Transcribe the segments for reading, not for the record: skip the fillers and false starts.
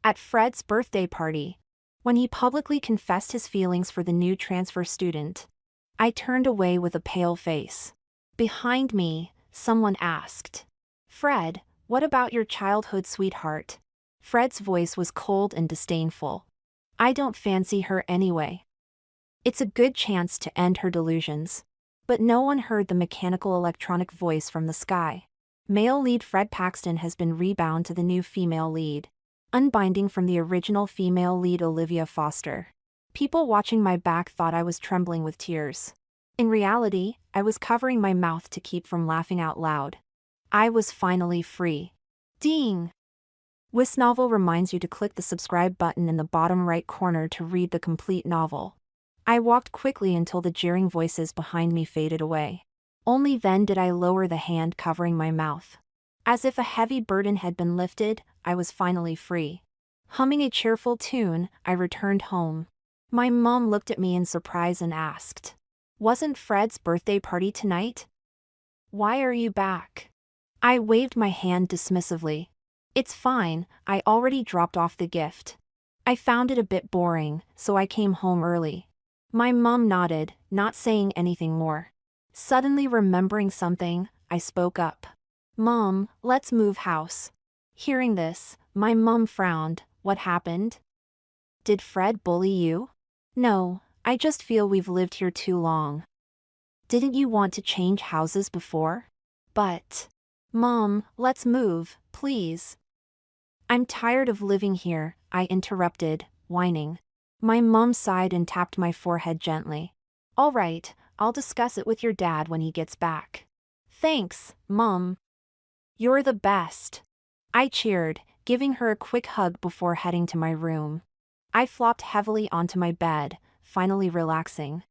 At Fred's birthday party, when he publicly confessed his feelings for the new transfer student, I turned away with a pale face. Behind me, someone asked, "Fred, what about your childhood sweetheart?" Fred's voice was cold and disdainful. "I don't fancy her anyway." It's a good chance to end her delusions. But no one heard the mechanical electronic voice from the sky. Male lead Fred Paxton has been rebound to the new female lead, unbinding from the original female lead Olivia Foster. People watching my back thought I was trembling with tears. In reality, I was covering my mouth to keep from laughing out loud. I was finally free. Ding! This novel reminds you to click the subscribe button in the bottom right corner to read the complete novel. I walked quickly until the jeering voices behind me faded away. Only then did I lower the hand covering my mouth. As if a heavy burden had been lifted, I was finally free. Humming a cheerful tune, I returned home. My mom looked at me in surprise and asked, "Wasn't Fred's birthday party tonight? Why are you back?" I waved my hand dismissively. "It's fine, I already dropped off the gift. I found it a bit boring, so I came home early." My mom nodded, not saying anything more. Suddenly remembering something, I spoke up. "Mom, let's move house." Hearing this, my mom frowned. "What happened? Did Fred bully you?" "No, I just feel we've lived here too long." "Didn't you want to change houses before?" "But..." "Mom, let's move, please." "I'm tired of living here," I interrupted, whining. My mom sighed and tapped my forehead gently. "All right, I'll discuss it with your dad when he gets back." "Thanks, Mom. You're the best." I cheered, giving her a quick hug before heading to my room. I flopped heavily onto my bed, finally relaxing.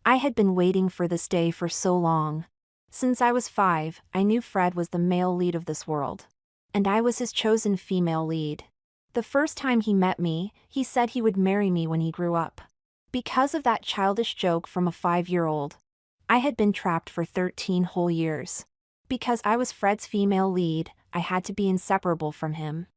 I had been waiting for this day for so long. Since I was 5, I knew Fred was the male lead of this world. And I was his chosen female lead. The first time he met me, he said he would marry me when he grew up. Because of that childish joke from a 5-year-old. I had been trapped for 13 whole years. Because I was Fred's female lead, I had to be inseparable from him.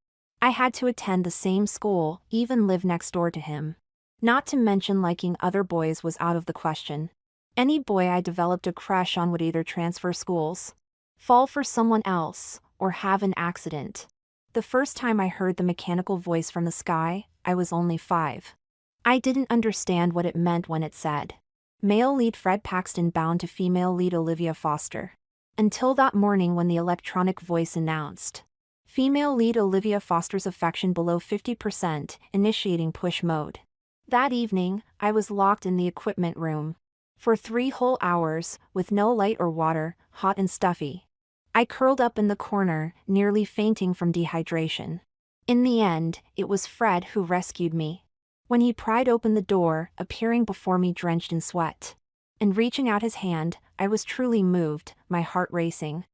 I had to attend the same school, even live next door to him. Not to mention liking other boys was out of the question. Any boy I developed a crush on would either transfer schools, fall for someone else, or have an accident. The first time I heard the mechanical voice from the sky, I was only 5. I didn't understand what it meant when it said, "Male lead Fred Paxton bound to female lead Olivia Foster." Until that morning when the electronic voice announced, "Female lead Olivia Foster's affection below 50%, initiating push mode." That evening, I was locked in the equipment room. For 3 whole hours, with no light or water, hot and stuffy. I curled up in the corner, nearly fainting from dehydration. In the end, it was Fred who rescued me. When he pried open the door, appearing before me drenched in sweat, and reaching out his hand, I was truly moved, my heart racing.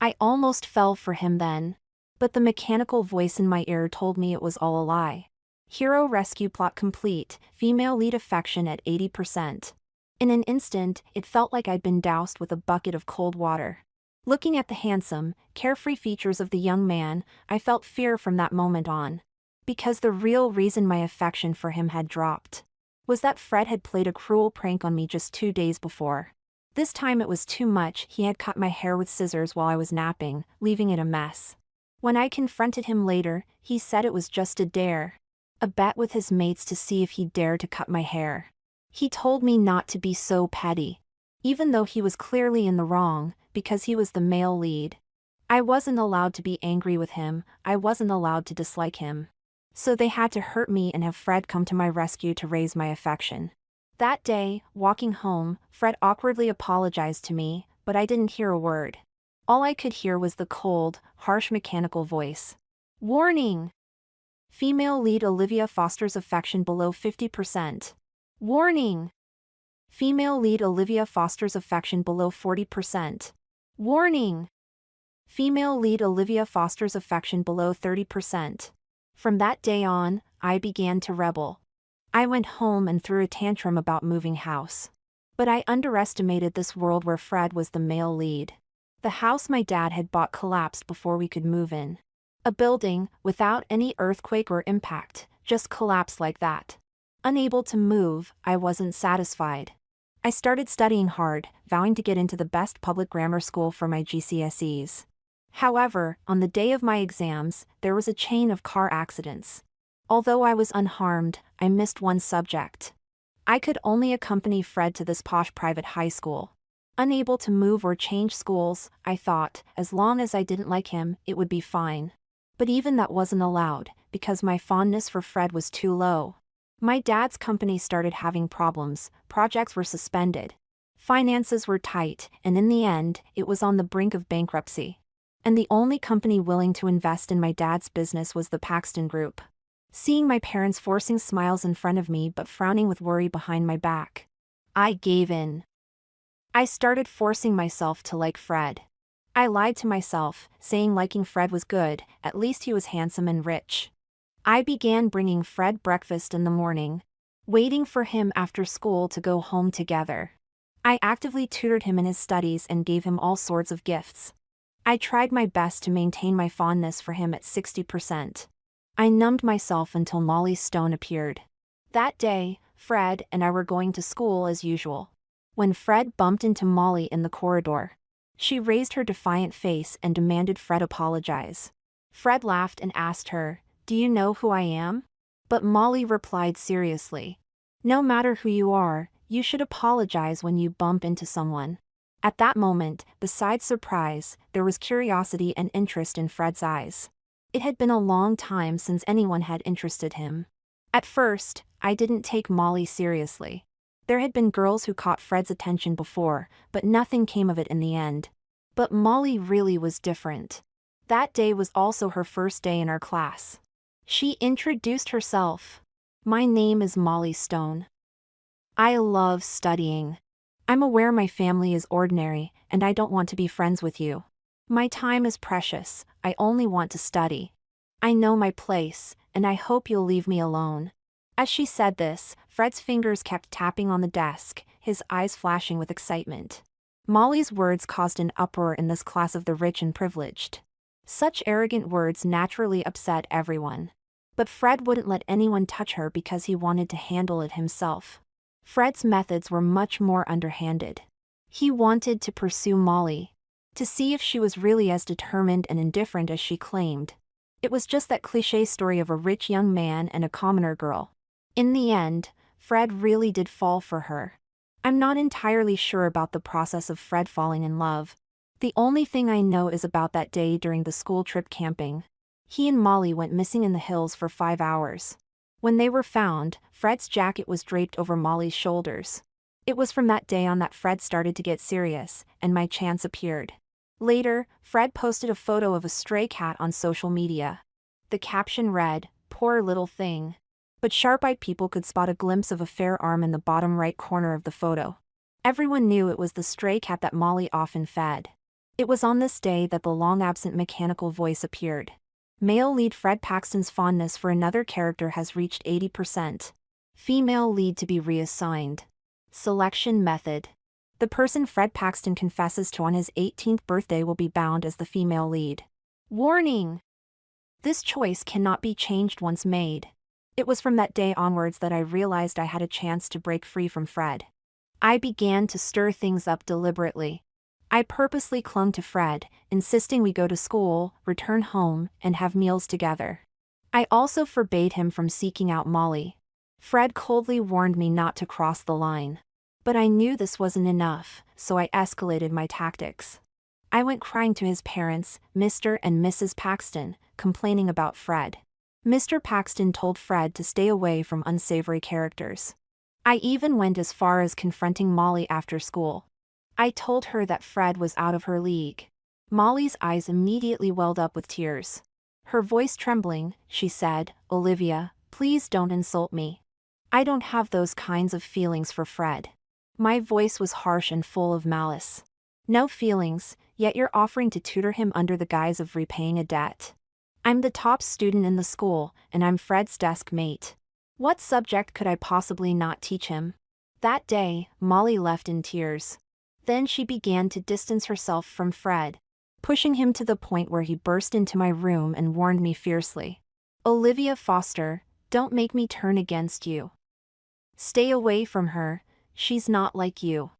I almost fell for him then. But the mechanical voice in my ear told me it was all a lie. Hero rescue plot complete, female lead affection at 80%. In an instant, it felt like I'd been doused with a bucket of cold water. Looking at the handsome, carefree features of the young man, I felt fear from that moment on. Because the real reason my affection for him had dropped was that Fred had played a cruel prank on me just 2 days before. This time it was too much. He had cut my hair with scissors while I was napping, leaving it a mess. When I confronted him later, he said it was just a dare. A bet with his mates to see if he'd dare to cut my hair. He told me not to be so petty. Even though he was clearly in the wrong, because he was the male lead. I wasn't allowed to be angry with him, I wasn't allowed to dislike him. So they had to hurt me and have Fred come to my rescue to raise my affection. That day, walking home, Fred awkwardly apologized to me, but I didn't hear a word. All I could hear was the cold, harsh mechanical voice. "Warning! Female lead Olivia Foster's affection below 50%. Warning! Female lead Olivia Foster's affection below 40%. Warning! Female lead Olivia Foster's affection below 30%. From that day on, I began to rebel. I went home and threw a tantrum about moving house. But I underestimated this world where Fred was the male lead. The house my dad had bought collapsed before we could move in. A building, without any earthquake or impact, just collapsed like that. Unable to move, I wasn't satisfied. I started studying hard, vowing to get into the best public grammar school for my GCSEs. However, on the day of my exams, there was a chain of car accidents. Although I was unharmed, I missed one subject. I could only accompany Fred to this posh private high school. Unable to move or change schools, I thought, as long as I didn't like him, it would be fine. But even that wasn't allowed, because my fondness for Fred was too low. My dad's company started having problems, projects were suspended. Finances were tight, and in the end, it was on the brink of bankruptcy. And the only company willing to invest in my dad's business was the Paxton Group. Seeing my parents forcing smiles in front of me but frowning with worry behind my back, I gave in. I started forcing myself to like Fred. I lied to myself, saying liking Fred was good, at least he was handsome and rich. I began bringing Fred breakfast in the morning, waiting for him after school to go home together. I actively tutored him in his studies and gave him all sorts of gifts. I tried my best to maintain my fondness for him at 60%. I numbed myself until Molly Stone appeared. That day, Fred and I were going to school as usual. When Fred bumped into Molly in the corridor, she raised her defiant face and demanded Fred apologize. Fred laughed and asked her, "Do you know who I am?" But Molly replied seriously, "No matter who you are, you should apologize when you bump into someone." At that moment, besides surprise, there was curiosity and interest in Fred's eyes. It had been a long time since anyone had interested him. At first, I didn't take Molly seriously. There had been girls who caught Fred's attention before, but nothing came of it in the end. But Molly really was different. That day was also her first day in our class. She introduced herself. "My name is Molly Stone. I love studying. I'm aware my family is ordinary, and I don't want to be friends with you. My time is precious, I only want to study. I know my place, and I hope you'll leave me alone." As she said this, Fred's fingers kept tapping on the desk, his eyes flashing with excitement. Molly's words caused an uproar in this class of the rich and privileged. Such arrogant words naturally upset everyone. But Fred wouldn't let anyone touch her because he wanted to handle it himself. Fred's methods were much more underhanded. He wanted to pursue Molly, to see if she was really as determined and indifferent as she claimed. It was just that cliché story of a rich young man and a commoner girl. In the end, Fred really did fall for her. I'm not entirely sure about the process of Fred falling in love. The only thing I know is about that day during the school trip camping. He and Molly went missing in the hills for 5 hours. When they were found, Fred's jacket was draped over Molly's shoulders. It was from that day on that Fred started to get serious, and my chance appeared. Later, Fred posted a photo of a stray cat on social media. The caption read, "Poor little thing." But sharp-eyed people could spot a glimpse of a fair arm in the bottom right corner of the photo. Everyone knew it was the stray cat that Molly often fed. It was on this day that the long-absent mechanical voice appeared. Male lead Fred Paxton's fondness for another character has reached 80%. Female lead to be reassigned. Selection method. The person Fred Paxton confesses to on his 18th birthday will be bound as the female lead. Warning! This choice cannot be changed once made. It was from that day onwards that I realized I had a chance to break free from Fred. I began to stir things up deliberately. I purposely clung to Fred, insisting we go to school, return home, and have meals together. I also forbade him from seeking out Molly. Fred coldly warned me not to cross the line. But I knew this wasn't enough, so I escalated my tactics. I went crying to his parents, Mr. and Mrs. Paxton, complaining about Fred. Mr. Paxton told Fred to stay away from unsavory characters. I even went as far as confronting Molly after school. I told her that Fred was out of her league. Molly's eyes immediately welled up with tears. Her voice trembling, she said, "Olivia, please don't insult me. I don't have those kinds of feelings for Fred." My voice was harsh and full of malice. "No feelings, yet you're offering to tutor him under the guise of repaying a debt. I'm the top student in the school, and I'm Fred's desk mate. What subject could I possibly not teach him?" That day, Molly left in tears. Then she began to distance herself from Fred. pushing him to the point where he burst into my room and warned me fiercely. "Olivia Foster, don't make me turn against you. Stay away from her, she's not like you."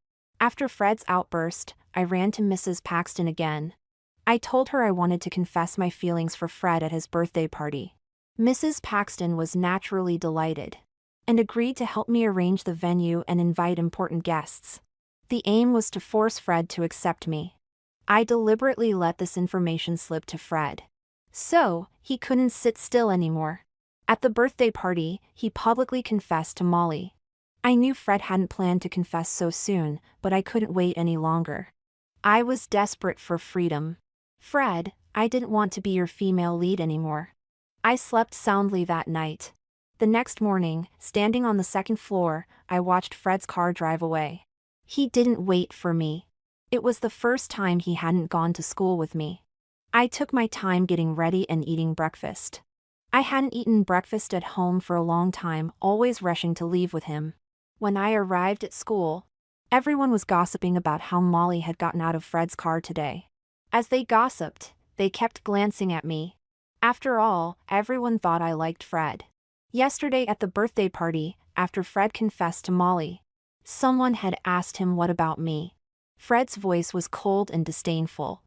After Fred's outburst, I ran to Mrs. Paxton again. I told her I wanted to confess my feelings for Fred at his birthday party. Mrs. Paxton was naturally delighted and agreed to help me arrange the venue and invite important guests. The aim was to force Fred to accept me. I deliberately let this information slip to Fred, so he couldn't sit still anymore. At the birthday party, he publicly confessed to Molly. I knew Fred hadn't planned to confess so soon, but I couldn't wait any longer. I was desperate for freedom. "Fred, I didn't want to be your female lead anymore." I slept soundly that night. The next morning, standing on the second floor, I watched Fred's car drive away. He didn't wait for me. It was the first time he hadn't gone to school with me. I took my time getting ready and eating breakfast. I hadn't eaten breakfast at home for a long time, always rushing to leave with him. When I arrived at school, everyone was gossiping about how Molly had gotten out of Fred's car today. As they gossiped, they kept glancing at me. After all, everyone thought I liked Fred. Yesterday at the birthday party, after Fred confessed to Molly, someone had asked him what about me. Fred's voice was cold and disdainful.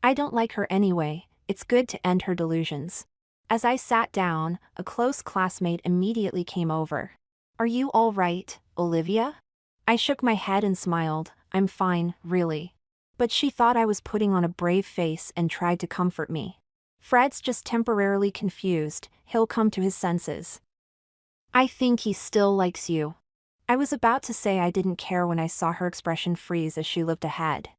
"I don't like her anyway, it's good to end her delusions." As I sat down, a close classmate immediately came over. "Are you all right, Olivia?" I shook my head and smiled. "I'm fine, really." But she thought I was putting on a brave face and tried to comfort me. "Fred's just temporarily confused, he'll come to his senses. I think he still likes you." I was about to say I didn't care when I saw her expression freeze as she looked ahead.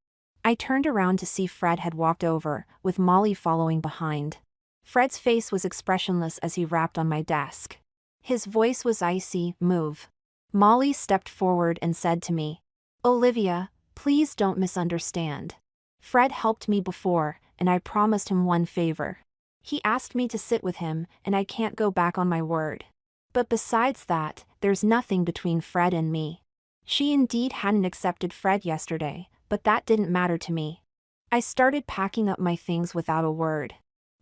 I turned around to see Fred had walked over, with Molly following behind. Fred's face was expressionless as he rapped on my desk. His voice was icy. "Move." Molly stepped forward and said to me, "Olivia, please don't misunderstand. Fred helped me before, and I promised him one favor. He asked me to sit with him, and I can't go back on my word. But besides that, there's nothing between Fred and me." She indeed hadn't accepted Fred yesterday, but that didn't matter to me. I started packing up my things without a word.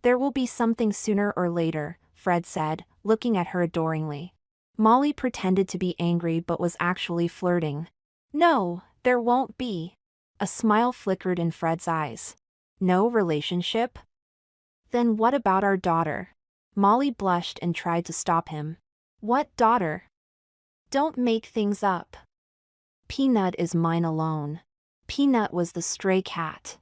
"There will be something sooner or later," Fred said, looking at her adoringly. Molly pretended to be angry but was actually flirting. "No, there won't be." A smile flickered in Fred's eyes. "No relationship? Then what about our daughter?" Molly blushed and tried to stop him. "What daughter? Don't make things up. Peanut is mine alone." Peanut was the stray cat.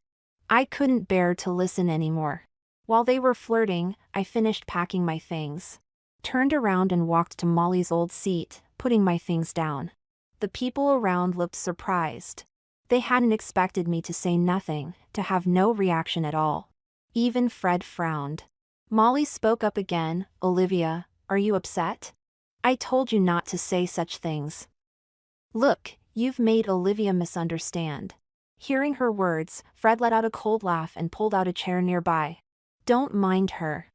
I couldn't bear to listen anymore. While they were flirting, I finished packing my things, turned around and walked to Molly's old seat, putting my things down. The people around looked surprised. They hadn't expected me to say nothing, to have no reaction at all. Even Fred frowned. Molly spoke up again. "Olivia, are you upset? I told you not to say such things." "Look, you've made Olivia misunderstand." Hearing her words, Fred let out a cold laugh and pulled out a chair nearby. "Don't mind her.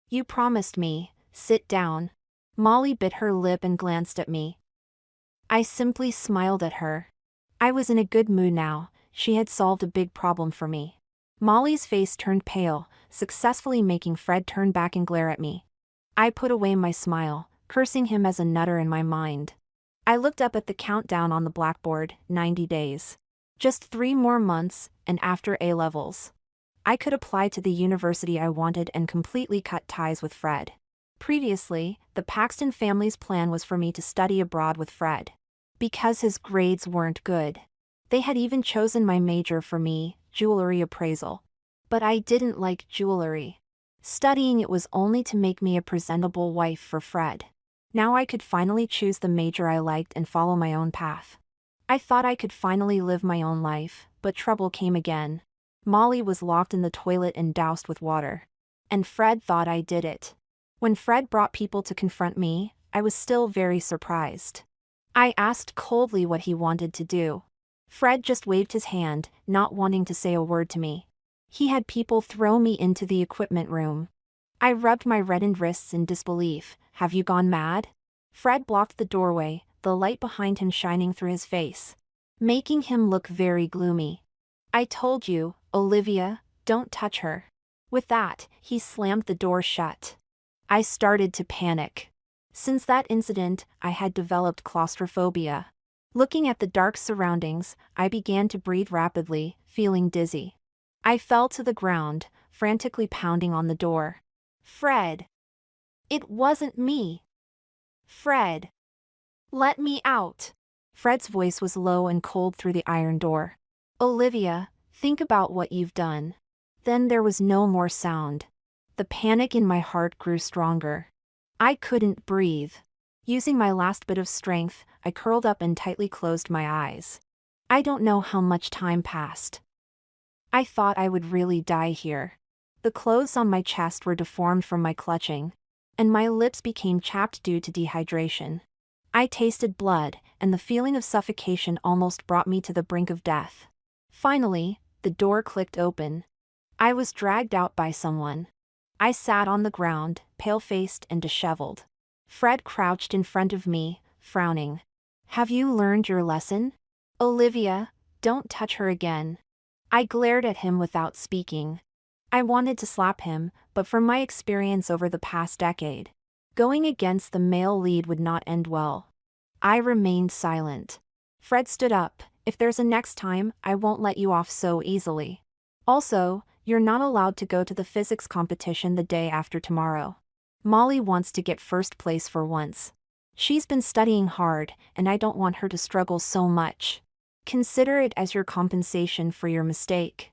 You promised me, sit down." Molly bit her lip and glanced at me. I simply smiled at her. I was in a good mood now, she had solved a big problem for me. Molly's face turned pale, successfully making Fred turn back and glare at me. I put away my smile, cursing him as a nutter in my mind. I looked up at the countdown on the blackboard, 90 days. Just 3 more months, and after A-levels, I could apply to the university I wanted and completely cut ties with Fred. Previously, the Paxton family's plan was for me to study abroad with Fred. Because his grades weren't good, they had even chosen my major for me, jewelry appraisal. But I didn't like jewelry. Studying it was only to make me a presentable wife for Fred. Now I could finally choose the major I liked and follow my own path. I thought I could finally live my own life, but trouble came again. Molly was locked in the toilet and doused with water. And Fred thought I did it. When Fred brought people to confront me, I was still very surprised. I asked coldly what he wanted to do. Fred just waved his hand, not wanting to say a word to me. He had people throw me into the equipment room. I rubbed my reddened wrists in disbelief. "Have you gone mad?" Fred blocked the doorway, the light behind him shining through his face, making him look very gloomy. "I told you, Olivia, don't touch her. With that, he slammed the door shut. I started to panic. Since that incident, I had developed claustrophobia. Looking at the dark surroundings, I began to breathe rapidly, feeling dizzy. I fell to the ground, frantically pounding on the door. Fred! It wasn't me! Fred! Let me out! Fred's voice was low and cold through the iron door. Olivia, think about what you've done. Then there was no more sound. The panic in my heart grew stronger. I couldn't breathe. Using my last bit of strength, I curled up and tightly closed my eyes. I don't know how much time passed. I thought I would really die here. The clothes on my chest were deformed from my clutching, and my lips became chapped due to dehydration. I tasted blood, and the feeling of suffocation almost brought me to the brink of death. Finally, the door clicked open. I was dragged out by someone. I sat on the ground, pale-faced and disheveled. Fred crouched in front of me, frowning. Have you learned your lesson? Olivia, don't touch her again. I glared at him without speaking. I wanted to slap him, but from my experience over the past decade, going against the male lead would not end well. I remained silent. Fred stood up. If there's a next time, I won't let you off so easily. Also, you're not allowed to go to the physics competition the day after tomorrow. Molly wants to get first place for once. She's been studying hard, and I don't want her to struggle so much. Consider it as your compensation for your mistake.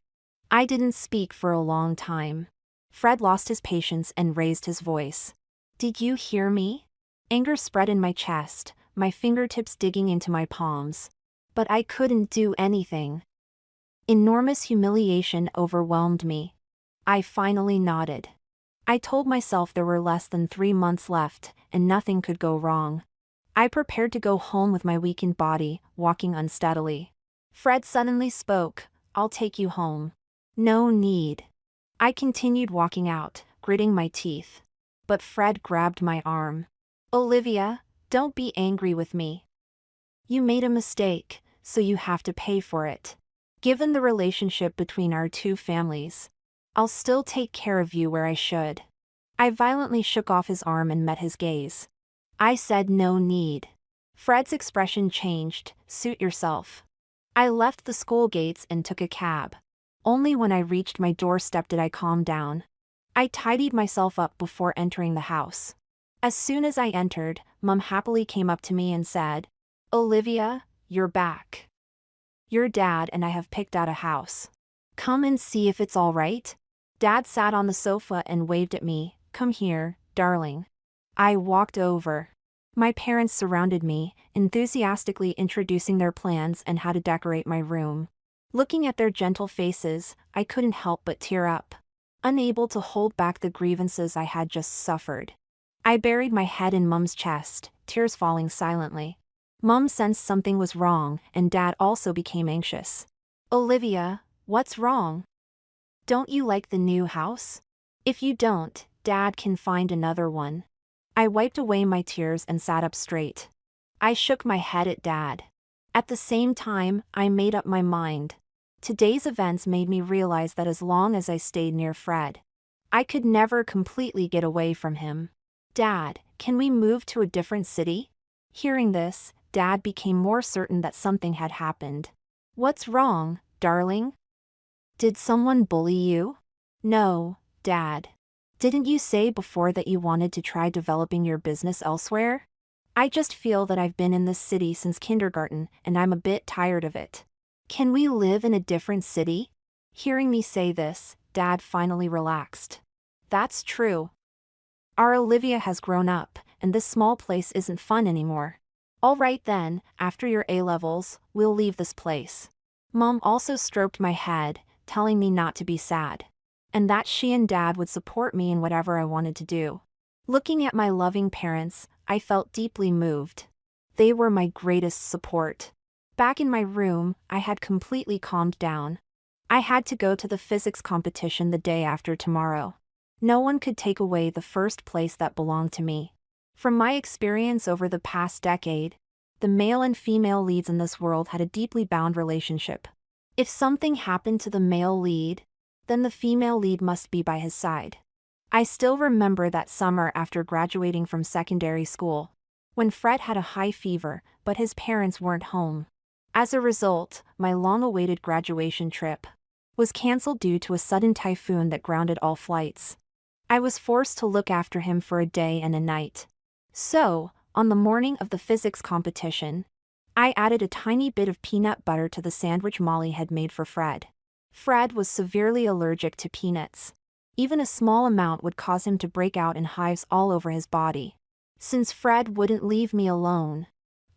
I didn't speak for a long time. Fred lost his patience and raised his voice. Did you hear me? Anger spread in my chest, my fingertips digging into my palms. But I couldn't do anything. Enormous humiliation overwhelmed me. I finally nodded. I told myself there were less than 3 months left, and nothing could go wrong. I prepared to go home with my weakened body, walking unsteadily. Fred suddenly spoke, I'll take you home. No need. I continued walking out, gritting my teeth. But Fred grabbed my arm. Olivia, don't be angry with me. You made a mistake, so you have to pay for it. Given the relationship between our two families, I'll still take care of you where I should. I violently shook off his arm and met his gaze. I said no need. Fred's expression changed, suit yourself. I left the school gates and took a cab. Only when I reached my doorstep did I calm down. I tidied myself up before entering the house. As soon as I entered, Mum happily came up to me and said, Olivia, you're back. Your dad and I have picked out a house. Come and see if it's all right. Dad sat on the sofa and waved at me. Come here, darling. I walked over. My parents surrounded me, enthusiastically introducing their plans and how to decorate my room. Looking at their gentle faces, I couldn't help but tear up, unable to hold back the grievances I had just suffered. I buried my head in Mum's chest, tears falling silently. Mum sensed something was wrong, and Dad also became anxious. Olivia, what's wrong? Don't you like the new house? If you don't, Dad can find another one. I wiped away my tears and sat up straight. I shook my head at Dad. At the same time, I made up my mind. Today's events made me realize that as long as I stayed near Fred, I could never completely get away from him. Dad, can we move to a different city? Hearing this, Dad became more certain that something had happened. What's wrong, darling? Did someone bully you? No, Dad. Didn't you say before that you wanted to try developing your business elsewhere? I just feel that I've been in this city since kindergarten and I'm a bit tired of it. Can we live in a different city? Hearing me say this, Dad finally relaxed. That's true. Our Olivia has grown up, and this small place isn't fun anymore. All right then, after your A-levels, we'll leave this place. Mom also stroked my head, telling me not to be sad, and that she and Dad would support me in whatever I wanted to do. Looking at my loving parents, I felt deeply moved. They were my greatest support. Back in my room, I had completely calmed down. I had to go to the physics competition the day after tomorrow. No one could take away the first place that belonged to me. From my experience over the past decade, the male and female leads in this world had a deeply bound relationship. If something happened to the male lead, then the female lead must be by his side. I still remember that summer after graduating from secondary school, when Fred had a high fever, but his parents weren't home. As a result, my long-awaited graduation trip was cancelled due to a sudden typhoon that grounded all flights. I was forced to look after him for a day and a night. So, on the morning of the physics competition, I added a tiny bit of peanut butter to the sandwich Molly had made for Fred. Fred was severely allergic to peanuts. Even a small amount would cause him to break out in hives all over his body. Since Fred wouldn't leave me alone,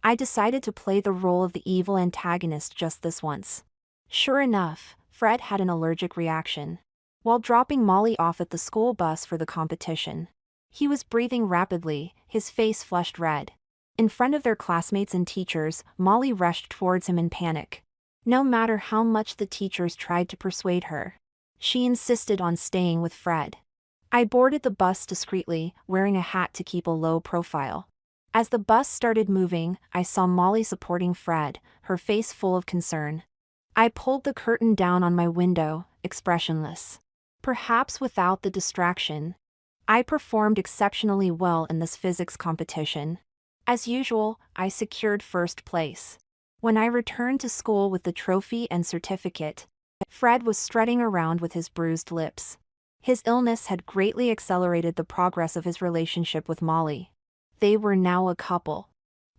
I decided to play the role of the evil antagonist just this once. Sure enough, Fred had an allergic reaction. While dropping Molly off at the school bus for the competition, he was breathing rapidly, his face flushed red. In front of their classmates and teachers, Molly rushed towards him in panic. No matter how much the teachers tried to persuade her, she insisted on staying with Fred. I boarded the bus discreetly, wearing a hat to keep a low profile. As the bus started moving, I saw Molly supporting Fred, her face full of concern. I pulled the curtain down on my window, expressionless. Perhaps without the distraction, I performed exceptionally well in this physics competition. As usual, I secured first place. When I returned to school with the trophy and certificate, Fred was strutting around with his bruised lips. His illness had greatly accelerated the progress of his relationship with Molly. They were now a couple.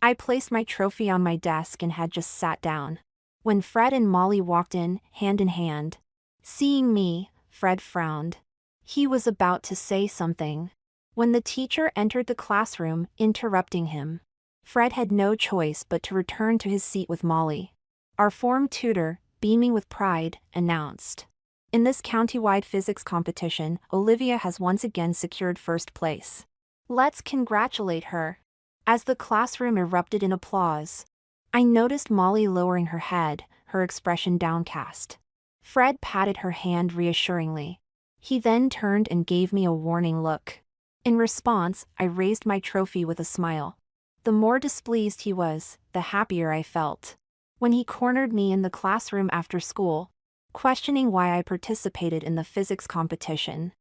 I placed my trophy on my desk and had just sat down when Fred and Molly walked in, hand in hand. Seeing me, Fred frowned. He was about to say something when the teacher entered the classroom, interrupting him. Fred had no choice but to return to his seat with Molly. Our form tutor, beaming with pride, announced, "In this county-wide physics competition, Olivia has once again secured first place. Let's congratulate her." As the classroom erupted in applause, I noticed Molly lowering her head, her expression downcast. Fred patted her hand reassuringly. He then turned and gave me a warning look. In response, I raised my trophy with a smile. The more displeased he was, the happier I felt. When he cornered me in the classroom after school, questioning why I participated in the physics competition,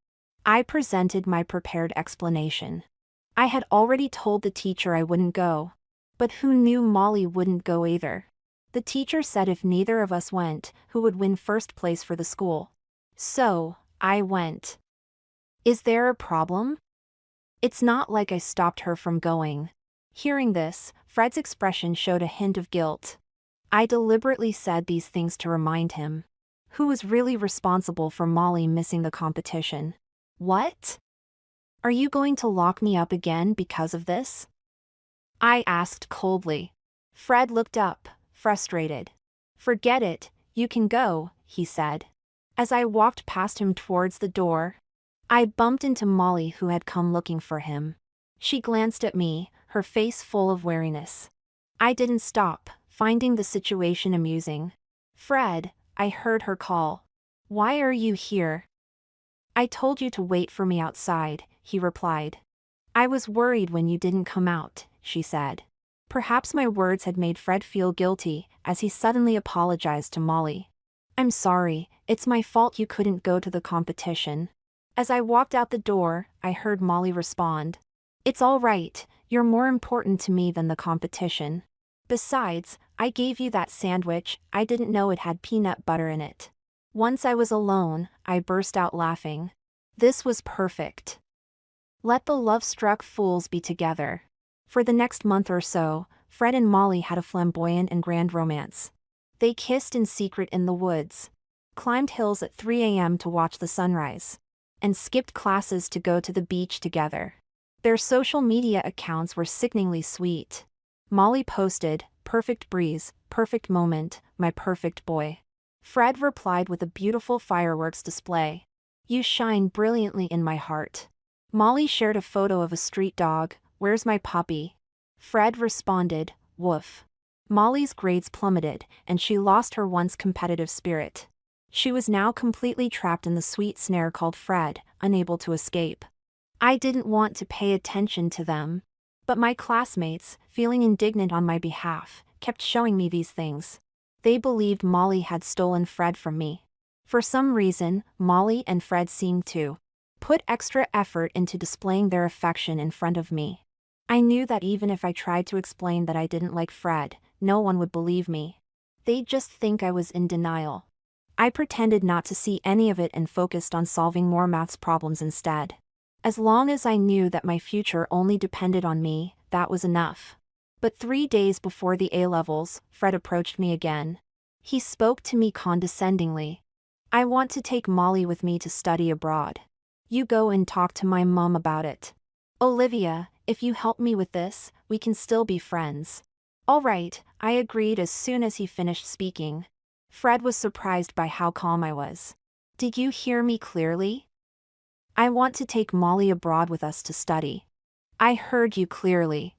I presented my prepared explanation. I had already told the teacher I wouldn't go. But who knew Molly wouldn't go either? The teacher said if neither of us went, who would win first place for the school? So, I went. Is there a problem? It's not like I stopped her from going. Hearing this, Fred's expression showed a hint of guilt. I deliberately said these things to remind him. Who was really responsible for Molly missing the competition? What? Are you going to lock me up again because of this? I asked coldly. Fred looked up, frustrated. Forget it, you can go, he said. As I walked past him towards the door, I bumped into Molly, who had come looking for him. She glanced at me, her face full of wariness. I didn't stop, finding the situation amusing. Fred, I heard her call. Why are you here? I told you to wait for me outside, he replied. I was worried when you didn't come out, she said. Perhaps my words had made Fred feel guilty, as he suddenly apologized to Molly. I'm sorry, it's my fault you couldn't go to the competition. As I walked out the door, I heard Molly respond. It's all right, you're more important to me than the competition. Besides, I gave you that sandwich, I didn't know it had peanut butter in it. Once I was alone, I burst out laughing. This was perfect. Let the love-struck fools be together. For the next month or so, Fred and Molly had a flamboyant and grand romance. They kissed in secret in the woods, climbed hills at 3 a.m. to watch the sunrise, and skipped classes to go to the beach together. Their social media accounts were sickeningly sweet. Molly posted, "Perfect breeze, perfect moment, my perfect boy." Fred replied with a beautiful fireworks display. You shine brilliantly in my heart. Molly shared a photo of a street dog, "Where's my puppy?" Fred responded, "Woof." Molly's grades plummeted, and she lost her once competitive spirit. She was now completely trapped in the sweet snare called Fred, unable to escape. I didn't want to pay attention to them. But my classmates, feeling indignant on my behalf, kept showing me these things. They believed Molly had stolen Fred from me. For some reason, Molly and Fred seemed to put extra effort into displaying their affection in front of me. I knew that even if I tried to explain that I didn't like Fred, no one would believe me. They'd just think I was in denial. I pretended not to see any of it and focused on solving more maths problems instead. As long as I knew that my future only depended on me, that was enough. But 3 days before the A-levels, Fred approached me again. He spoke to me condescendingly. "I want to take Molly with me to study abroad. You go and talk to my mom about it. Olivia, if you help me with this, we can still be friends." "All right," I agreed as soon as he finished speaking. Fred was surprised by how calm I was. "Did you hear me clearly? I want to take Molly abroad with us to study." "I heard you clearly.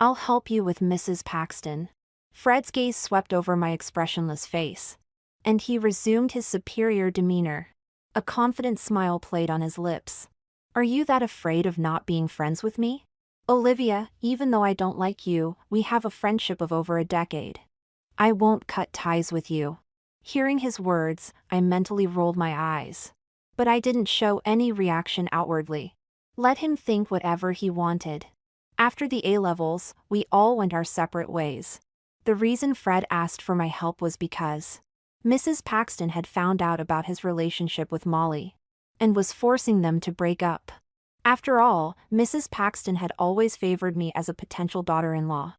I'll help you with Mrs. Paxton." Fred's gaze swept over my expressionless face. And he resumed his superior demeanor. A confident smile played on his lips. "Are you that afraid of not being friends with me? Olivia, even though I don't like you, we have a friendship of over a decade. I won't cut ties with you." Hearing his words, I mentally rolled my eyes. But I didn't show any reaction outwardly. Let him think whatever he wanted. After the A-levels, we all went our separate ways. The reason Fred asked for my help was because Mrs. Paxton had found out about his relationship with Molly and was forcing them to break up. After all, Mrs. Paxton had always favored me as a potential daughter-in-law.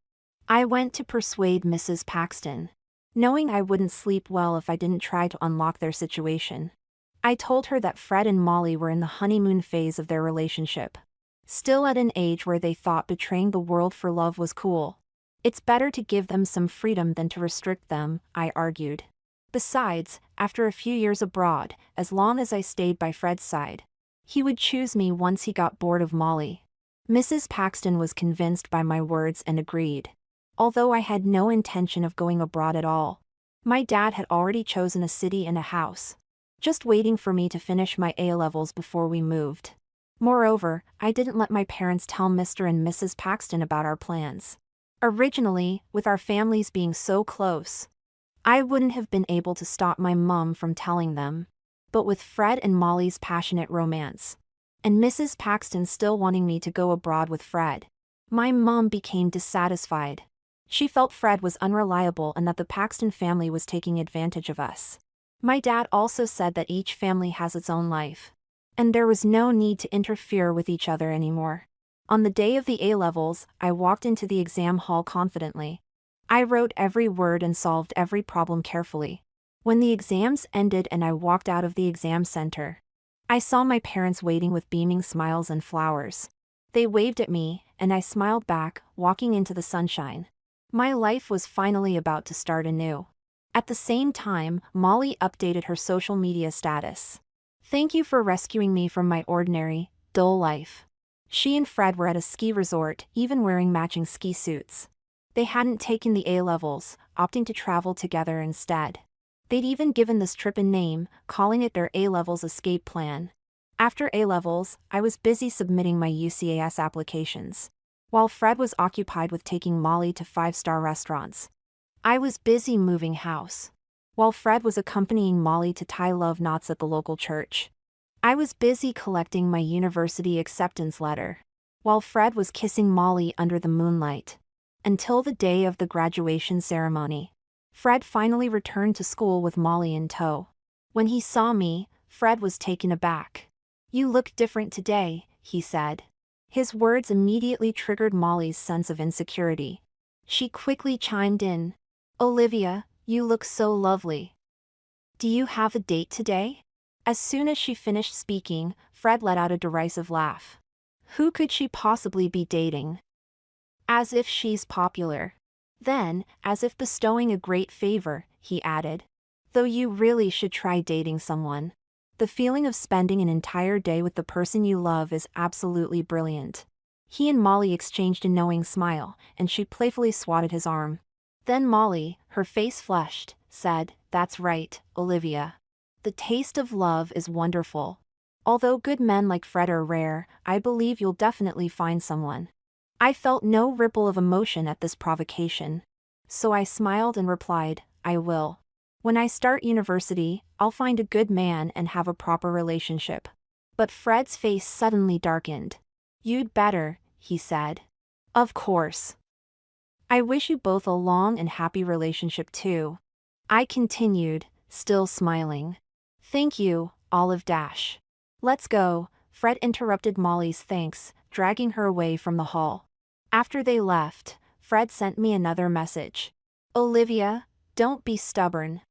I went to persuade Mrs. Paxton, knowing I wouldn't sleep well if I didn't try to unlock their situation. I told her that Fred and Molly were in the honeymoon phase of their relationship, still at an age where they thought betraying the world for love was cool. It's better to give them some freedom than to restrict them, I argued. Besides, after a few years abroad, as long as I stayed by Fred's side, he would choose me once he got bored of Molly. Mrs. Paxton was convinced by my words and agreed, although I had no intention of going abroad at all. My dad had already chosen a city and a house, just waiting for me to finish my A-levels before we moved. Moreover, I didn't let my parents tell Mr. and Mrs. Paxton about our plans. Originally, with our families being so close, I wouldn't have been able to stop my mom from telling them. But with Fred and Molly's passionate romance, and Mrs. Paxton still wanting me to go abroad with Fred, my mom became dissatisfied. She felt Fred was unreliable and that the Paxton family was taking advantage of us. My dad also said that each family has its own life, and there was no need to interfere with each other anymore. On the day of the A-levels, I walked into the exam hall confidently. I wrote every word and solved every problem carefully. When the exams ended and I walked out of the exam center, I saw my parents waiting with beaming smiles and flowers. They waved at me, and I smiled back, walking into the sunshine. My life was finally about to start anew. At the same time, Molly updated her social media status. "Thank you for rescuing me from my ordinary, dull life." She and Fred were at a ski resort, even wearing matching ski suits. They hadn't taken the A-levels, opting to travel together instead. They'd even given this trip a name, calling it their A-levels escape plan. After A-levels, I was busy submitting my UCAS applications, while Fred was occupied with taking Molly to 5-star restaurants. I was busy moving house, while Fred was accompanying Molly to tie love knots at the local church. I was busy collecting my university acceptance letter, while Fred was kissing Molly under the moonlight. Until the day of the graduation ceremony. Fred finally returned to school with Molly in tow. When he saw me, Fred was taken aback. "You look different today," he said. His words immediately triggered Molly's sense of insecurity. She quickly chimed in, "Olivia, you look so lovely. Do you have a date today?" As soon as she finished speaking, Fred let out a derisive laugh. "Who could she possibly be dating? As if she's popular." Then, as if bestowing a great favor, he added, "Though you really should try dating someone. The feeling of spending an entire day with the person you love is absolutely brilliant." He and Molly exchanged a knowing smile, and she playfully swatted his arm. Then Molly, her face flushed, said, "That's right, Olivia. The taste of love is wonderful. Although good men like Fred are rare, I believe you'll definitely find someone." I felt no ripple of emotion at this provocation, so I smiled and replied, "I will." When I start university, I'll find a good man and have a proper relationship. But Fred's face suddenly darkened. You'd better, he said. Of course. I wish you both a long and happy relationship too. I continued, still smiling. Thank you, Olive Dash. Let's go, Fred interrupted Molly's thanks, dragging her away from the hall. After they left, Fred sent me another message. Olivia, don't be stubborn.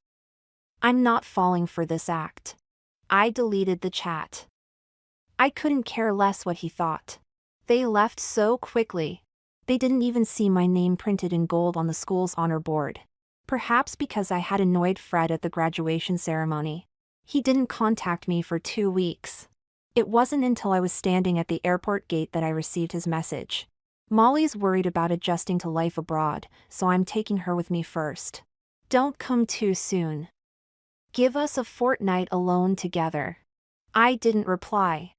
I'm not falling for this act. I deleted the chat. I couldn't care less what he thought. They left so quickly. They didn't even see my name printed in gold on the school's honor board. Perhaps because I had annoyed Fred at the graduation ceremony. He didn't contact me for 2 weeks. It wasn't until I was standing at the airport gate that I received his message. Molly's worried about adjusting to life abroad, so I'm taking her with me first. Don't come too soon. Give us a fortnight alone together. I didn't reply.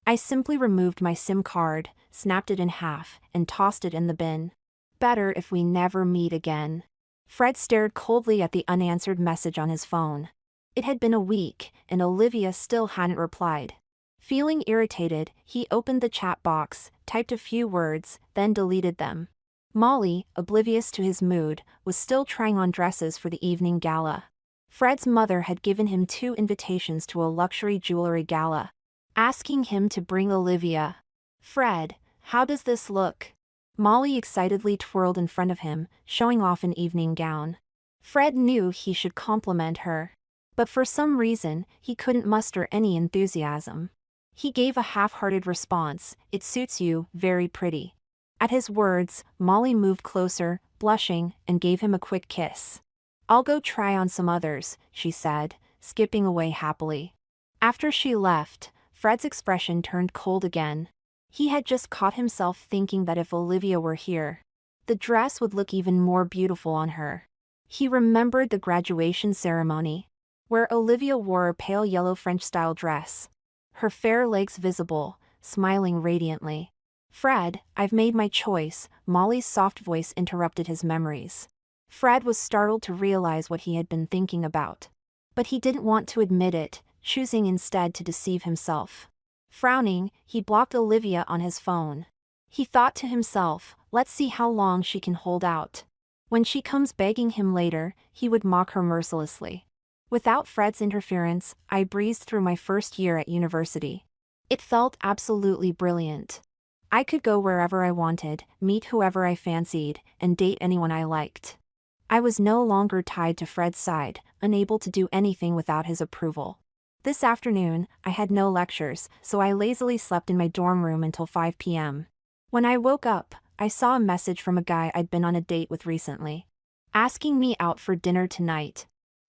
I simply removed my SIM card, snapped it in half, and tossed it in the bin. Better if we never meet again. Fred stared coldly at the unanswered message on his phone. It had been a week, and Olivia still hadn't replied. Feeling irritated, he opened the chat box, typed a few words, then deleted them. Molly, oblivious to his mood, was still trying on dresses for the evening gala. Fred's mother had given him 2 invitations to a luxury jewelry gala, asking him to bring Olivia. Fred, how does this look? Molly excitedly twirled in front of him, showing off an evening gown. Fred knew he should compliment her. But for some reason, he couldn't muster any enthusiasm. He gave a half-hearted response, "It suits you, very pretty." At his words, Molly moved closer, blushing, and gave him a quick kiss. I'll go try on some others, she said, skipping away happily. After she left, Fred's expression turned cold again. He had just caught himself thinking that if Olivia were here, the dress would look even more beautiful on her. He remembered the graduation ceremony, where Olivia wore a pale yellow French-style dress, her fair legs visible, smiling radiantly. Fred, I've made my choice, Molly's soft voice interrupted his memories. Fred was startled to realize what he had been thinking about. But he didn't want to admit it, choosing instead to deceive himself. Frowning, he blocked Olivia on his phone. He thought to himself, let's see how long she can hold out. When she comes begging him later, he would mock her mercilessly. Without Fred's interference, I breezed through my first year at university. It felt absolutely brilliant. I could go wherever I wanted, meet whoever I fancied, and date anyone I liked. I was no longer tied to Fred's side, unable to do anything without his approval. This afternoon, I had no lectures, so I lazily slept in my dorm room until 5 p.m. When I woke up, I saw a message from a guy I'd been on a date with recently, asking me out for dinner tonight.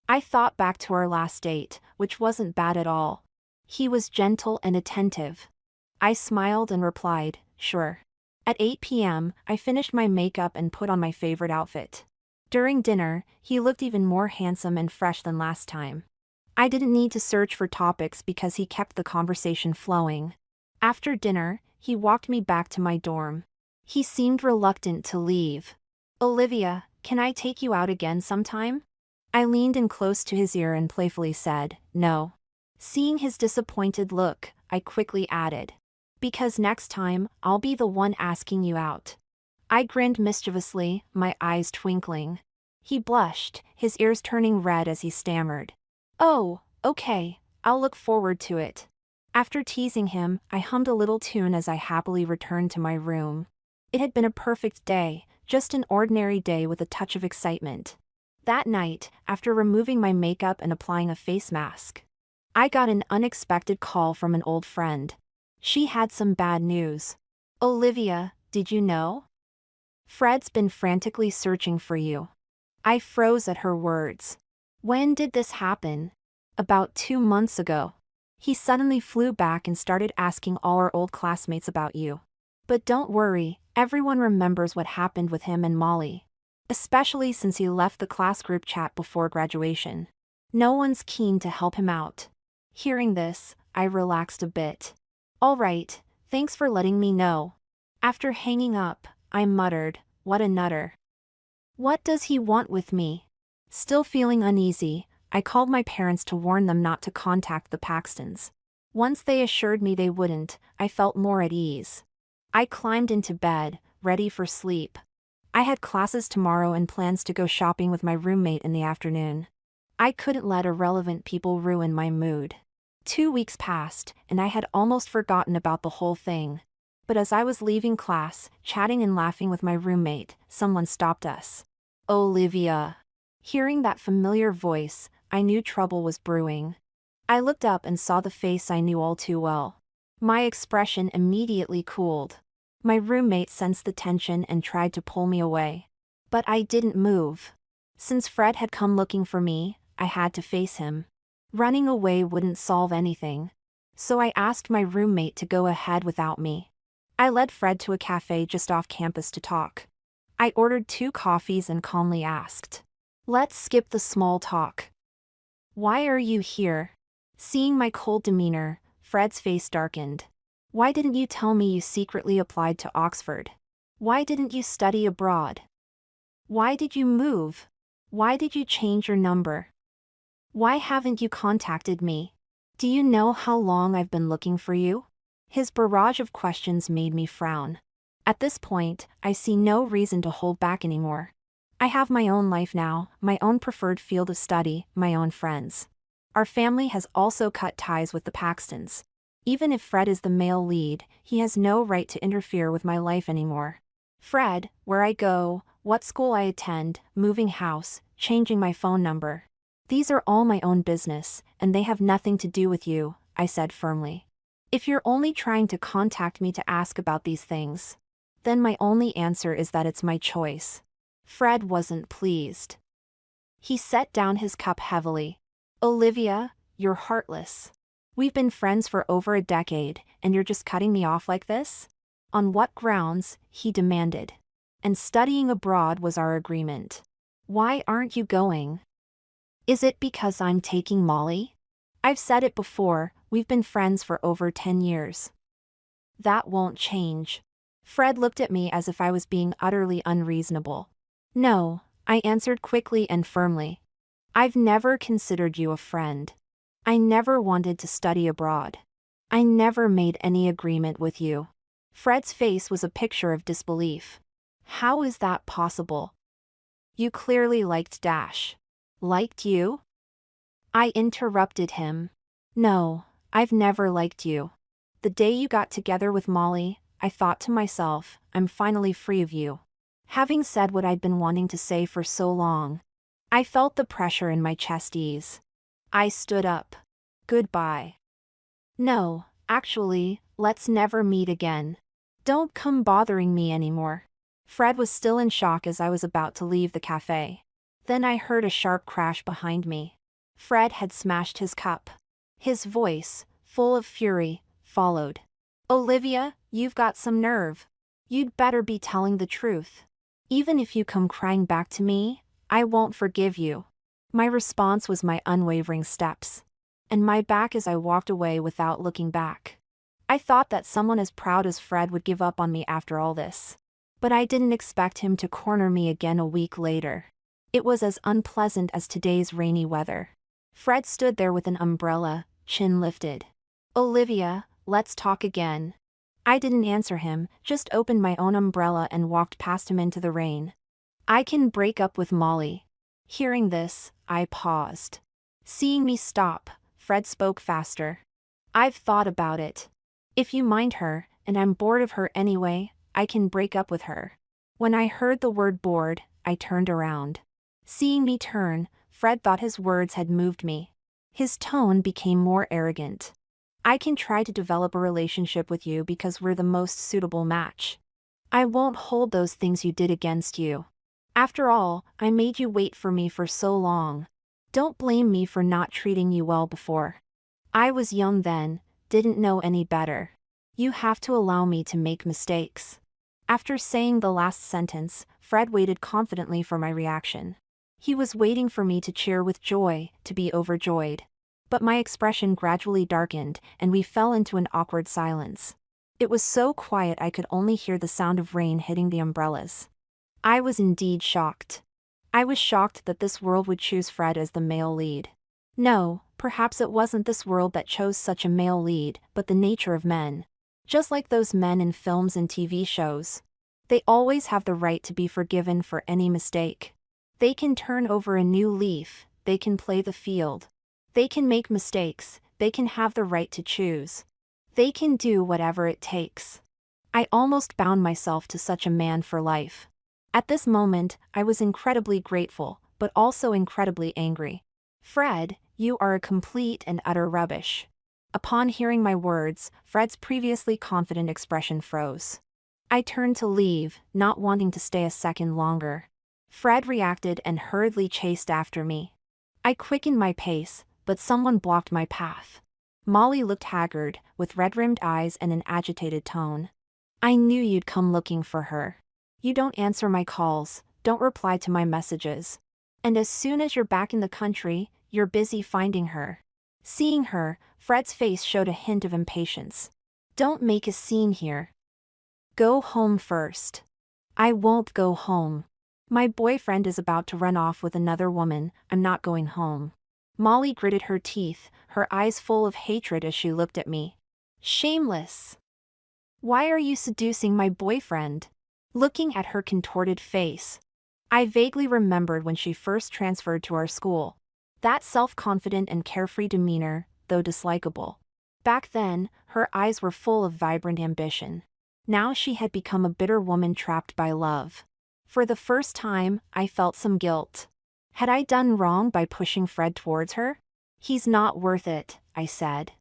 I thought back to our last date, which wasn't bad at all. He was gentle and attentive. I smiled and replied, sure. At 8 p.m., I finished my makeup and put on my favorite outfit. During dinner, he looked even more handsome and fresh than last time. I didn't need to search for topics because he kept the conversation flowing. After dinner, he walked me back to my dorm. He seemed reluctant to leave. Olivia, can I take you out again sometime? I leaned in close to his ear and playfully said, no. Seeing his disappointed look, I quickly added, because next time, I'll be the one asking you out. I grinned mischievously, my eyes twinkling. He blushed, his ears turning red as he stammered. Oh, okay, I'll look forward to it. After teasing him, I hummed a little tune as I happily returned to my room. It had been a perfect day, just an ordinary day with a touch of excitement. That night, after removing my makeup and applying a face mask, I got an unexpected call from an old friend. She had some bad news. Olivia, did you know? Fred's been frantically searching for you. I froze at her words. When did this happen? About 2 months ago. He suddenly flew back and started asking all our old classmates about you. But don't worry, everyone remembers what happened with him and Molly. Especially since he left the class group chat before graduation. No one's keen to help him out. Hearing this, I relaxed a bit. All right, thanks for letting me know. After hanging up, I muttered, what a nutter. What does he want with me? Still feeling uneasy, I called my parents to warn them not to contact the Paxtons. Once they assured me they wouldn't, I felt more at ease. I climbed into bed, ready for sleep. I had classes tomorrow and plans to go shopping with my roommate in the afternoon. I couldn't let irrelevant people ruin my mood. 2 weeks passed, and I had almost forgotten about the whole thing. But as I was leaving class, chatting and laughing with my roommate, someone stopped us. Olivia. Hearing that familiar voice, I knew trouble was brewing. I looked up and saw the face I knew all too well. My expression immediately cooled. My roommate sensed the tension and tried to pull me away. But I didn't move. Since Fred had come looking for me, I had to face him. Running away wouldn't solve anything. So I asked my roommate to go ahead without me. I led Fred to a cafe just off campus to talk. I ordered 2 coffees and calmly asked, "Let's skip the small talk. Why are you here?" Seeing my cold demeanor, Fred's face darkened. "Why didn't you tell me you secretly applied to Oxford? Why didn't you study abroad? Why did you move? Why did you change your number? Why haven't you contacted me? Do you know how long I've been looking for you?" His barrage of questions made me frown. At this point, I see no reason to hold back anymore. I have my own life now, my own preferred field of study, my own friends. Our family has also cut ties with the Paxtons. Even if Fred is the male lead, he has no right to interfere with my life anymore. Fred, where I go, what school I attend, moving house, changing my phone number. These are all my own business, and they have nothing to do with you, I said firmly. If you're only trying to contact me to ask about these things, then my only answer is that it's my choice. Fred wasn't pleased. He set down his cup heavily. "Olivia, you're heartless. We've been friends for over a decade, and you're just cutting me off like this? On what grounds?" he demanded. "And studying abroad was our agreement. Why aren't you going? Is it because I'm taking Molly? I've said it before, we've been friends for over 10 years. That won't change." Fred looked at me as if I was being utterly unreasonable. "No," I answered quickly and firmly. "I've never considered you a friend. I never wanted to study abroad. I never made any agreement with you." Fred's face was a picture of disbelief. "How is that possible? You clearly liked Dash." "Liked you?" I interrupted him. "No, I've never liked you. The day you got together with Molly, I thought to myself, I'm finally free of you." Having said what I'd been wanting to say for so long, I felt the pressure in my chest ease. I stood up. "Goodbye. No, actually, let's never meet again. Don't come bothering me anymore." Fred was still in shock as I was about to leave the cafe. Then I heard a sharp crash behind me. Fred had smashed his cup. His voice, full of fury, followed. "Olivia, you've got some nerve. You'd better be telling the truth. Even if you come crying back to me, I won't forgive you." My response was my unwavering steps, and my back as I walked away without looking back. I thought that someone as proud as Fred would give up on me after all this. But I didn't expect him to corner me again a week later. It was as unpleasant as today's rainy weather. Fred stood there with an umbrella, chin lifted. "Olivia, let's talk again." I didn't answer him, just opened my own umbrella and walked past him into the rain. "I can break up with Molly." Hearing this, I paused. Seeing me stop, Fred spoke faster. "I've thought about it. If you mind her, and I'm bored of her anyway, I can break up with her." When I heard the word bored, I turned around. Seeing me turn, Fred thought his words had moved me. His tone became more arrogant. "I can try to develop a relationship with you because we're the most suitable match. I won't hold those things you did against you. After all, I made you wait for me for so long. Don't blame me for not treating you well before. I was young then, didn't know any better. You have to allow me to make mistakes." After saying the last sentence, Fred waited confidently for my reaction. He was waiting for me to cheer with joy, to be overjoyed. But my expression gradually darkened, and we fell into an awkward silence. It was so quiet I could only hear the sound of rain hitting the umbrellas. I was indeed shocked. I was shocked that this world would choose Fred as the male lead. No, perhaps it wasn't this world that chose such a male lead, but the nature of men. Just like those men in films and TV shows. They always have the right to be forgiven for any mistake. They can turn over a new leaf, they can play the field. They can make mistakes, they can have the right to choose. They can do whatever it takes. I almost bound myself to such a man for life. At this moment, I was incredibly grateful, but also incredibly angry. Fred, you are a complete and utter rubbish. Upon hearing my words, Fred's previously confident expression froze. I turned to leave, not wanting to stay a second longer. Fred reacted and hurriedly chased after me. I quickened my pace, but someone blocked my path. Molly looked haggard, with red-rimmed eyes and an agitated tone. I knew you'd come looking for her. You don't answer my calls, don't reply to my messages. And as soon as you're back in the country, you're busy finding her. Seeing her, Fred's face showed a hint of impatience. Don't make a scene here. Go home first. I won't go home. My boyfriend is about to run off with another woman, I'm not going home. Molly gritted her teeth, her eyes full of hatred as she looked at me. Shameless. Why are you seducing my boyfriend? Looking at her contorted face. I vaguely remembered when she first transferred to our school. That self-confident and carefree demeanor, though dislikable. Back then, her eyes were full of vibrant ambition. Now she had become a bitter woman trapped by love. For the first time, I felt some guilt. Had I done wrong by pushing Fred towards her? He's not worth it, I said.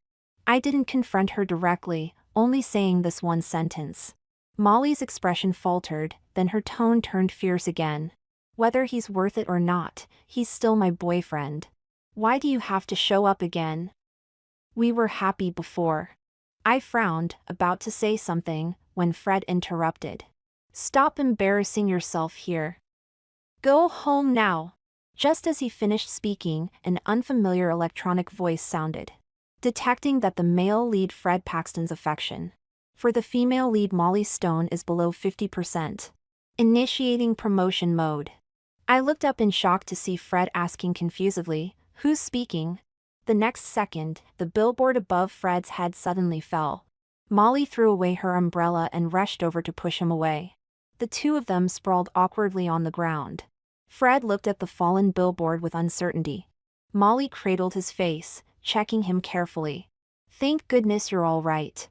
I didn't confront her directly, only saying this one sentence. Molly's expression faltered, then her tone turned fierce again. Whether he's worth it or not, he's still my boyfriend. Why do you have to show up again? We were happy before. I frowned, about to say something, when Fred interrupted. Stop embarrassing yourself here. Go home now. Just as he finished speaking, an unfamiliar electronic voice sounded. Detecting that the male lead Fred Paxton's affection for the female lead Molly Stone is below 50%. Initiating promotion mode. I looked up in shock to see Fred asking confusedly, who's speaking? The next second, the billboard above Fred's head suddenly fell. Molly threw away her umbrella and rushed over to push him away. The two of them sprawled awkwardly on the ground. Fred looked at the fallen billboard with uncertainty. Molly cradled his face, checking him carefully. Thank goodness you're all right.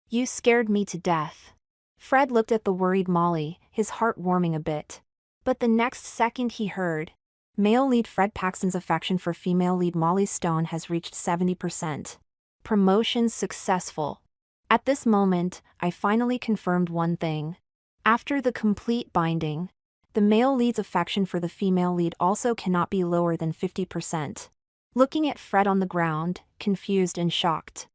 You scared me to death. Fred looked at the worried Molly, his heart warming a bit. But the next second he heard. Male lead Fred Paxton's affection for female lead Molly Stone has reached 70%. Promotion successful. At this moment, I finally confirmed one thing. After the complete binding, the male lead's affection for the female lead also cannot be lower than 50%. Looking at Fred on the ground, confused and shocked.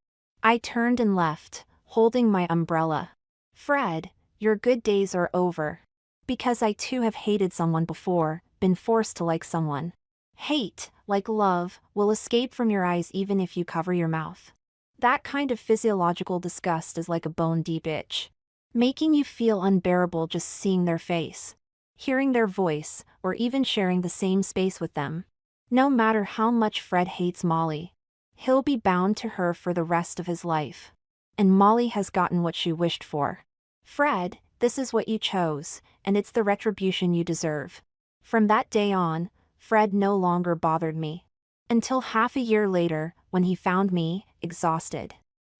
I turned and left, holding my umbrella. Fred, your good days are over. Because I too have hated someone before, been forced to like someone. Hate, like love, will escape from your eyes even if you cover your mouth. That kind of physiological disgust is like a bone-deep itch, making you feel unbearable just seeing their face, hearing their voice, or even sharing the same space with them. No matter how much Fred hates Molly, he'll be bound to her for the rest of his life. And Molly has gotten what she wished for. Fred, this is what you chose, and it's the retribution you deserve. From that day on, Fred no longer bothered me. Until half a year later, when he found me, exhausted.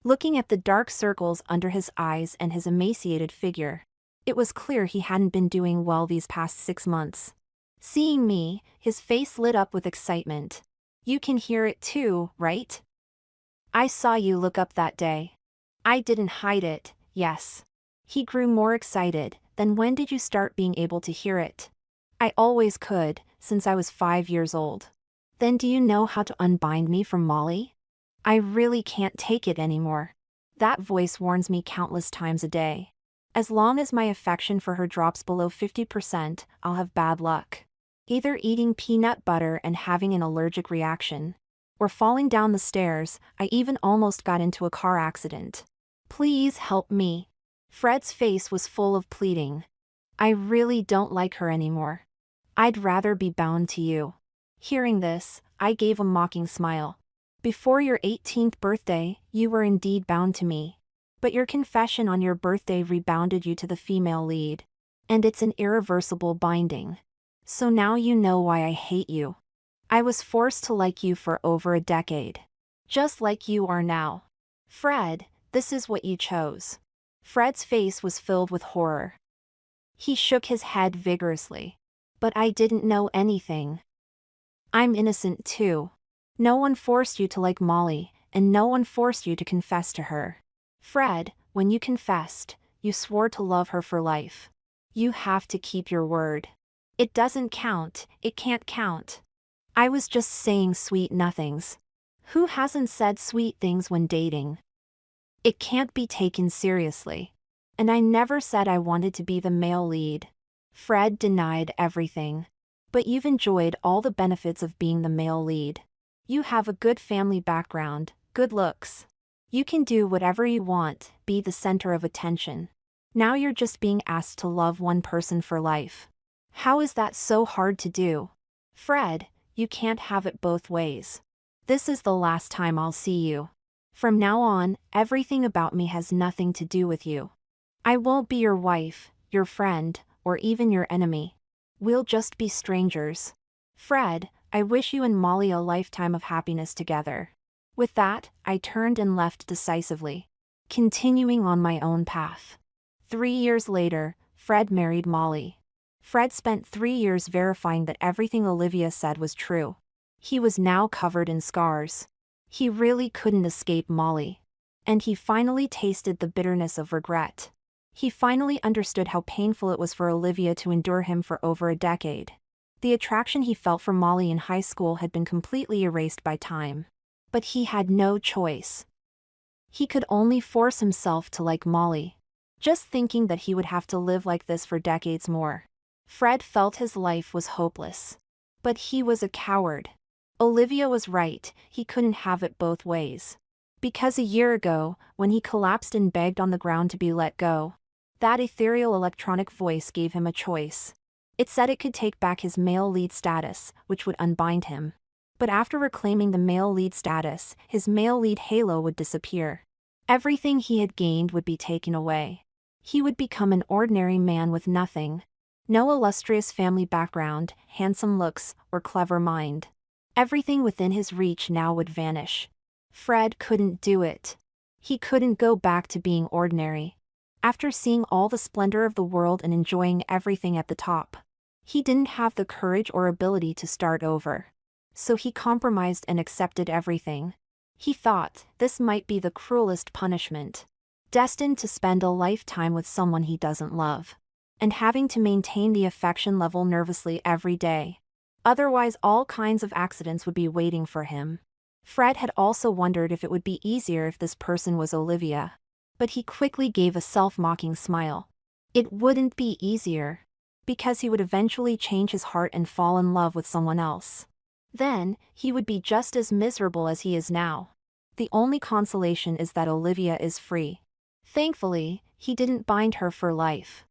Looking at the dark circles under his eyes and his emaciated figure, it was clear he hadn't been doing well these past 6 months. Seeing me, his face lit up with excitement. You can hear it too, right? I saw you look up that day. I didn't hide it, yes. He grew more excited. Then when did you start being able to hear it? I always could, since I was 5 years old. Then do you know how to unbind me from Molly? I really can't take it anymore. That voice warns me countless times a day. As long as my affection for her drops below 50%, I'll have bad luck. Either eating peanut butter and having an allergic reaction, or falling down the stairs. I even almost got into a car accident. Please help me. Fred's face was full of pleading. I really don't like her anymore. I'd rather be bound to you. Hearing this, I gave a mocking smile. Before your 18th birthday, you were indeed bound to me. But your confession on your birthday rebounded you to the female lead. And it's an irreversible binding. So now you know why I hate you. I was forced to like you for over a decade. Just like you are now. Fred, this is what you chose. Fred's face was filled with horror. He shook his head vigorously. But I didn't know anything. I'm innocent too. No one forced you to like Molly, and no one forced you to confess to her. Fred, when you confessed, you swore to love her for life. You have to keep your word. It doesn't count, it can't count. I was just saying sweet nothings. Who hasn't said sweet things when dating? It can't be taken seriously. And I never said I wanted to be the male lead. Fred denied everything. But you've enjoyed all the benefits of being the male lead. You have a good family background, good looks. You can do whatever you want, be the center of attention. Now you're just being asked to love one person for life. How is that so hard to do? Fred, you can't have it both ways. This is the last time I'll see you. From now on, everything about me has nothing to do with you. I won't be your wife, your friend, or even your enemy. We'll just be strangers. Fred, I wish you and Molly a lifetime of happiness together. With that, I turned and left decisively, continuing on my own path. 3 years later, Fred married Molly. Fred spent 3 years verifying that everything Olivia said was true. He was now covered in scars. He really couldn't escape Molly. And he finally tasted the bitterness of regret. He finally understood how painful it was for Olivia to endure him for over a decade. The attraction he felt for Molly in high school had been completely erased by time. But he had no choice. He could only force himself to like Molly. Just thinking that he would have to live like this for decades more. Fred felt his life was hopeless. But he was a coward. Olivia was right, he couldn't have it both ways. Because a year ago, when he collapsed and begged on the ground to be let go, that ethereal electronic voice gave him a choice. It said it could take back his male lead status, which would unbind him. But after reclaiming the male lead status, his male lead halo would disappear. Everything he had gained would be taken away. He would become an ordinary man with nothing. No illustrious family background, handsome looks, or clever mind. Everything within his reach now would vanish. Fred couldn't do it. He couldn't go back to being ordinary. After seeing all the splendor of the world and enjoying everything at the top, he didn't have the courage or ability to start over. So he compromised and accepted everything. He thought this might be the cruelest punishment. Destined to spend a lifetime with someone he doesn't love. And having to maintain the affection level nervously every day. Otherwise all kinds of accidents would be waiting for him. Fred had also wondered if it would be easier if this person was Olivia. But he quickly gave a self-mocking smile. It wouldn't be easier. Because he would eventually change his heart and fall in love with someone else. Then, he would be just as miserable as he is now. The only consolation is that Olivia is free. Thankfully, he didn't bind her for life.